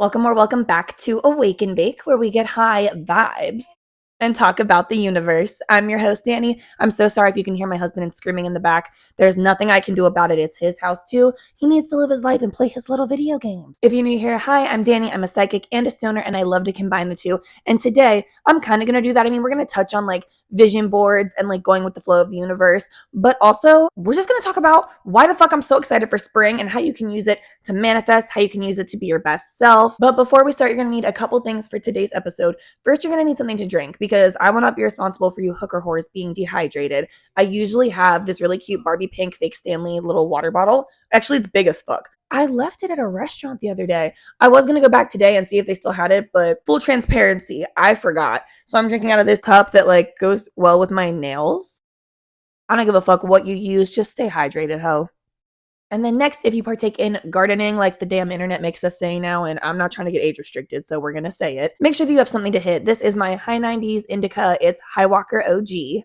Welcome or welcome back to Awaken Bake, where we get high vibes and talk about the universe. I'm your host, Danny. I'm so sorry if you can hear my husband screaming in the back. There's nothing I can do about it. It's his house too. He needs to live his life and play his little video games. If you're new here, hi, I'm Danny. I'm a psychic and a stoner, and I love to combine the two. And today, I'm kind of going to do that. I mean, we're going to touch on like vision boards and like going with the flow of the universe, but also we're just going to talk about why the fuck I'm so excited for spring and how you can use it to manifest, how you can use it to be your best self. But before we start, you're going to need a couple things for today's episode. First, you're going to need something to drink because I will not be responsible for you hooker whores being dehydrated. I usually have this really cute Barbie pink fake Stanley little water bottle. Actually, it's big as fuck. I left it at a restaurant the other day. I was going to go back today and see if they still had it, but full transparency, I forgot. So I'm drinking out of this cup that like goes well with my nails. I don't give a fuck what you use. Just stay hydrated, ho. And then next, if you partake in gardening, like the damn internet makes us say now, and I'm not trying to get age restricted, so we're going to say it, make sure that you have something to hit. This is my high 90s indica. It's High Walker OG.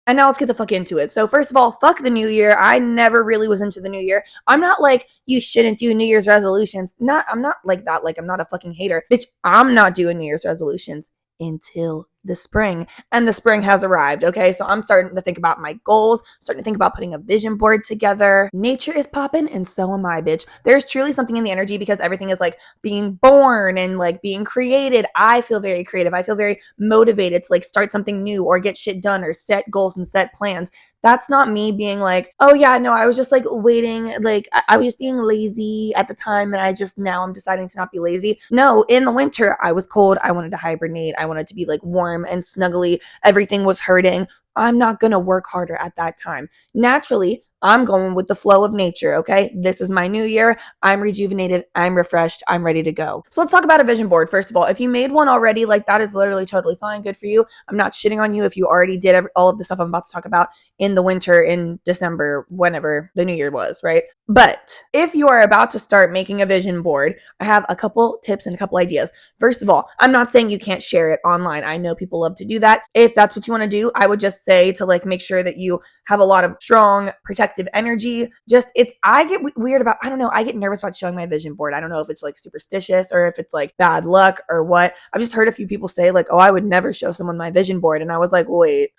And now let's get the fuck into it. So first of all, fuck the new year. I never really was into the new year. I'm not like, you shouldn't do New Year's resolutions. I'm not like that. Like, I'm not a fucking hater. Bitch, I'm not doing New Year's resolutions until the spring, and the spring has arrived. Okay, so I'm starting to think about my goals, starting to think about putting a vision board together. Nature is popping, and so am I, bitch. There's truly something in the energy because everything is like being born and like being created. I feel very creative. I feel very motivated to like start something new or get shit done or set goals and set plans. That's not me being like, oh yeah, no, I was just like waiting, like I was just being lazy at the time, and now I'm deciding to not be lazy. No, in the winter I was cold. I wanted to hibernate. I wanted to be like warm and snuggly. Everything was hurting. I'm not going to work harder at that time. Naturally, I'm going with the flow of nature, okay? This is my new year. I'm rejuvenated. I'm refreshed. I'm ready to go. So let's talk about a vision board. First of all, if you made one already, like that is literally totally fine. Good for you. I'm not shitting on you if you already did all of the stuff I'm about to talk about in the winter, in December, whenever the new year was, right? But if you are about to start making a vision board, I have a couple tips and a couple ideas. First of all, I'm not saying you can't share it online. I know people love to do that. If that's what you want to do, I would just say to like make sure that you have a lot of strong protective energy. I get weird about, I don't know, I get nervous about showing my vision board. I don't know if it's like superstitious or if it's like bad luck or what. I've just heard a few people say like, oh, I would never show someone my vision board. And I was like, wait,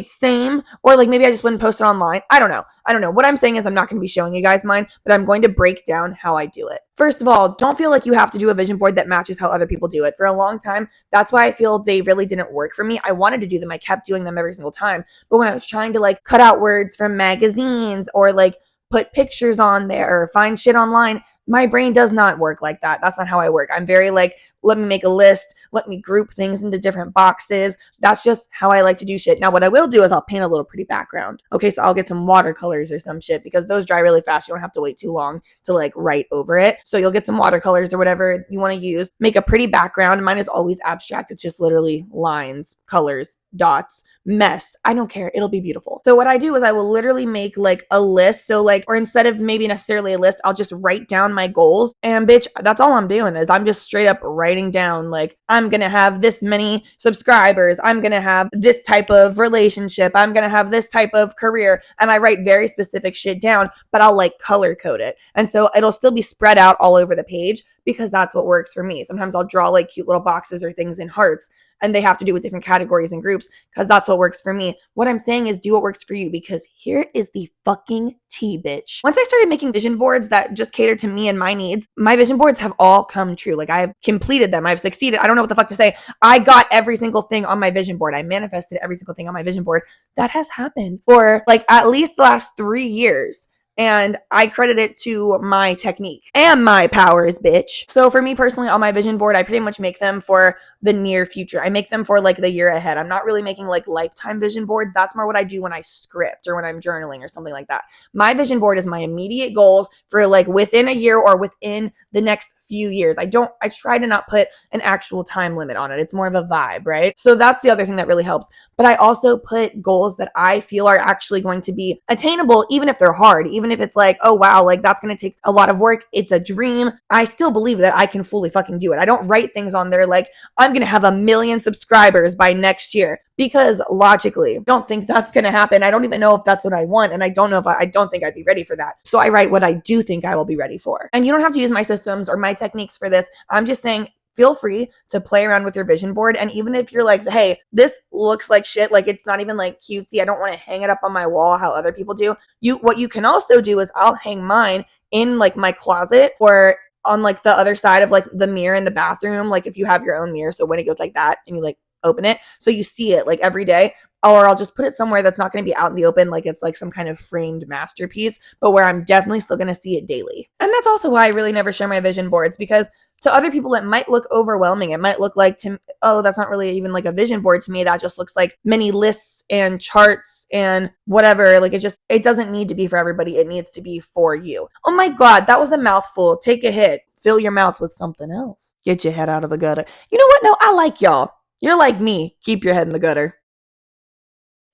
same. Or like maybe I just wouldn't post it online. I don't know. What I'm saying is I'm not going to be showing you guys mine, but I'm going to break down how I do it. First of all, don't feel like you have to do a vision board that matches how other people do it. For a long time, that's why I feel they really didn't work for me. I wanted to do them. I kept doing them every single time. But when I was trying to like cut out words from magazines or like put pictures on there or find shit online, my brain does not work like that. That's not how I work. I'm very like, let me make a list. Let me group things into different boxes. That's just how I like to do shit. Now, what I will do is I'll paint a little pretty background. Okay, so I'll get some watercolors or some shit because those dry really fast. You don't have to wait too long to like write over it. So you'll get some watercolors or whatever you want to use. Make a pretty background. Mine is always abstract. It's just literally lines, colors, dots, mess. I don't care. It'll be beautiful. So what I do is I will literally make like a list. So like, or instead of maybe necessarily a list, I'll just write down my goals. And bitch, that's all I'm doing is I'm just straight up writing down like, I'm going to have this many subscribers. I'm going to have this type of relationship. I'm going to have this type of career. And I write very specific shit down, but I'll like color code it. And so it'll still be spread out all over the page because that's what works for me. Sometimes I'll draw like cute little boxes or things in hearts, and they have to do with different categories and groups because that's what works for me. What I'm saying is do what works for you, because here is the fucking tea, bitch. Once I started making vision boards that just cater to me and my needs, my vision boards have all come true. Like I've completed them. I've succeeded. I don't know what the fuck to say. I got every single thing on my vision board. I manifested every single thing on my vision board. That has happened for like at least the last 3 years. And I credit it to my technique and my powers, bitch. So for me personally, on my vision board, I pretty much make them for the near future. I make them for like the year ahead. I'm not really making like lifetime vision boards. That's more what I do when I script or when I'm journaling or something like that. My vision board is my immediate goals for like within a year or within the next few years. I try to not put an actual time limit on it. It's more of a vibe, right? So that's the other thing that really helps. But I also put goals that I feel are actually going to be attainable, even if they're hard, even even if it's like, oh wow, like that's going to take a lot of work, it's a dream, I still believe that I can fully fucking do it. I don't write things on there like I'm going to have 1 million subscribers by next year, because logically I don't think that's going to happen. I don't even know if that's what I want, and I don't know if I don't think I'd be ready for that. So I write what I do think I will be ready for. And you don't have to use my systems or my techniques for this. I'm just saying, feel free to play around with your vision board. And even if you're like, hey, this looks like shit, like it's not even like cutesy, I don't want to hang it up on my wall how other people do. What you can also do is I'll hang mine in like my closet or on like the other side of like the mirror in the bathroom. Like if you have your own mirror, so when it goes like that and you like open it, so you see it like every day. Or I'll just put it somewhere that's not going to be out in the open, like it's like some kind of framed masterpiece, but where I'm definitely still going to see it daily. And that's also why I really never share my vision boards, because to other people it might look overwhelming. It might look like, oh, that's not really even like a vision board to me. That just looks like many lists and charts and whatever. Like it doesn't need to be for everybody. It needs to be for you. Oh my God, that was a mouthful. Take a hit. Fill your mouth with something else. Get your head out of the gutter. You know what? No, I like y'all. You're like me. Keep your head in the gutter.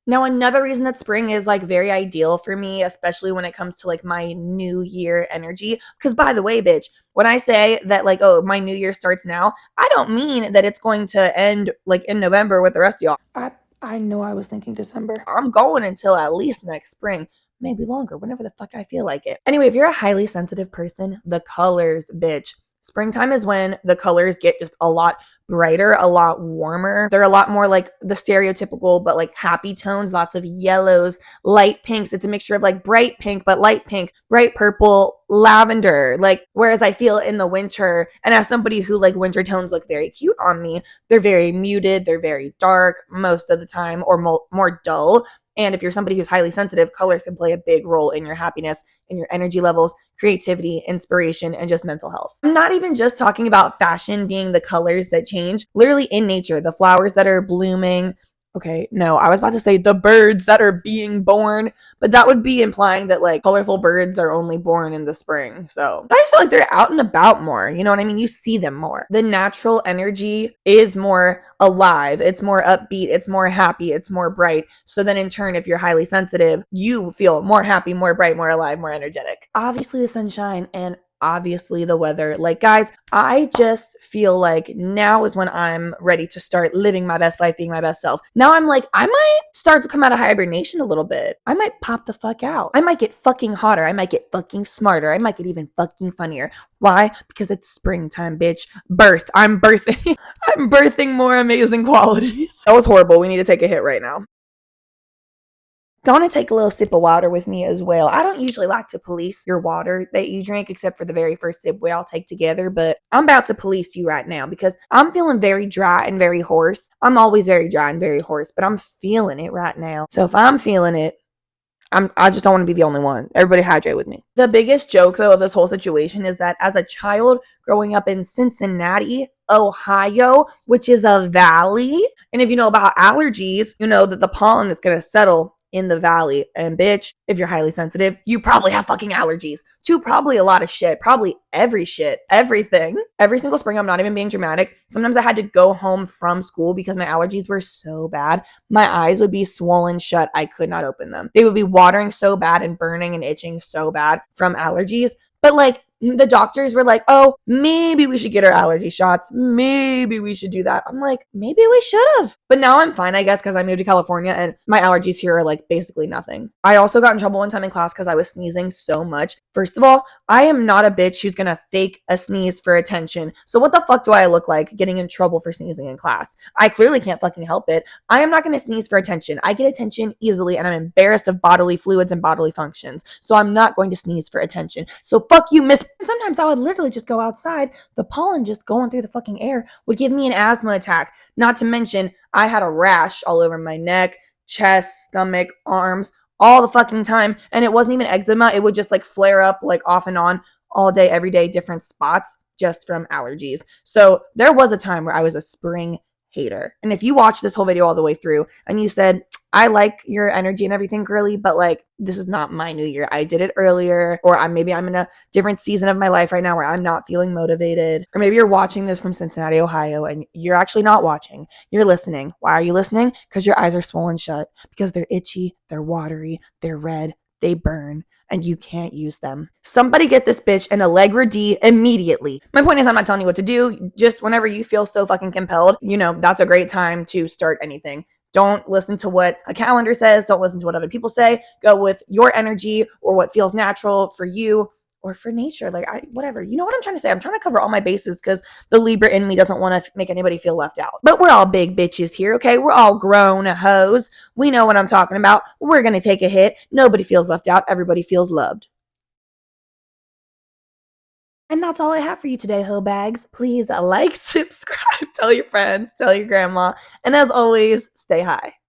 Now, another reason that spring is like very ideal for me, especially when it comes to like my new year energy. Because by the way, bitch, when I say that like, oh, my new year starts now, I don't mean that it's going to end like in November with the rest of y'all. I know I was thinking December. I'm going until at least next spring. Maybe longer, whenever the fuck I feel like it. Anyway, if you're a highly sensitive person, the colors, bitch. Springtime is when the colors get just a lot brighter, a lot warmer. They're a lot more like the stereotypical, but like happy tones, lots of yellows, light pinks. It's a mixture of like bright pink, but light pink, bright purple, lavender. Like, whereas I feel in the winter, and as somebody who like winter tones look very cute on me, they're very muted, they're very dark most of the time, or more dull. And if you're somebody who's highly sensitive, colors can play a big role in your happiness, in your energy levels, creativity, inspiration, and just mental health. I'm not even just talking about fashion being the colors that change. Literally in nature, the flowers that are blooming. Okay, no, I was about to say the birds that are being born, but that would be implying that like colorful birds are only born in the spring. So I just feel like they're out and about more. You know what I mean? You see them more. The natural energy is more alive. It's more upbeat. It's more happy. It's more bright. So then in turn, if you're highly sensitive, you feel more happy, more bright, more alive, more energetic. Obviously the sunshine and obviously the weather. Like, guys, I just feel like now is when I'm ready to start living my best life, being my best self. Now I'm like, I might start to come out of hibernation a little bit. I might pop the fuck out. I might get fucking hotter. I might get fucking smarter. I might get even fucking funnier. Why? Because it's springtime, bitch. Birth. I'm birthing. I'm birthing more amazing qualities. That was horrible. We need to take a hit right now. Gonna take a little sip of water with me as well. I don't usually like to police your water that you drink, except for the very first sip we all take together, but I'm about to police you right now because I'm feeling very dry and very hoarse. I'm always very dry and very hoarse, but I'm feeling it right now. So if I'm feeling it, I just don't want to be the only one. Everybody hydrate with me. The biggest joke, though, of this whole situation is that as a child growing up in Cincinnati, Ohio, which is a valley, and if you know about allergies, you know that the pollen is going to settle in the valley. And bitch, if you're highly sensitive, you probably have fucking allergies to probably a lot of shit, probably everything. Every single spring, I'm not even being dramatic. Sometimes I had to go home from school because my allergies were so bad. My eyes would be swollen shut. I could not open them. They would be watering so bad and burning and itching so bad from allergies. But like, the doctors were like, oh, maybe we should get our allergy shots. Maybe we should do that. I'm like, maybe we should have. But now I'm fine, I guess, because I moved to California and my allergies here are like basically nothing. I also got in trouble one time in class because I was sneezing so much. First of all, I am not a bitch who's going to fake a sneeze for attention. So what the fuck do I look like getting in trouble for sneezing in class? I clearly can't fucking help it. I am not going to sneeze for attention. I get attention easily and I'm embarrassed of bodily fluids and bodily functions. So I'm not going to sneeze for attention. So fuck you, miss. And sometimes I would literally just go outside. The pollen just going through the fucking air would give me an asthma attack. Not to mention, I had a rash all over my neck, chest, stomach, arms, all the fucking time. And it wasn't even eczema. It would just like flare up like off and on all day, every day, different spots just from allergies. So there was a time where I was a spring hater. And if you watched this whole video all the way through and you said, I like your energy and everything, girly, but like, this is not my new year. I did it earlier, or maybe I'm in a different season of my life right now where I'm not feeling motivated. Or maybe you're watching this from Cincinnati, Ohio, and you're actually not watching. You're listening. Why are you listening? Because your eyes are swollen shut, because they're itchy, they're watery, they're red, they burn and you can't use them. Somebody get this bitch an Allegra D immediately. My point is, I'm not telling you what to do. Just whenever you feel so fucking compelled, that's a great time to start anything. Don't listen to what a calendar says. Don't listen to what other people say. Go with your energy or what feels natural for you or for nature. Like, whatever. You know what I'm trying to say? I'm trying to cover all my bases because the Libra in me doesn't want to make anybody feel left out. But we're all big bitches here, okay? We're all grown hoes. We know what I'm talking about. We're going to take a hit. Nobody feels left out. Everybody feels loved. And that's all I have for you today, hoe bags. Please like, subscribe, tell your friends, tell your grandma, and as always, stay high.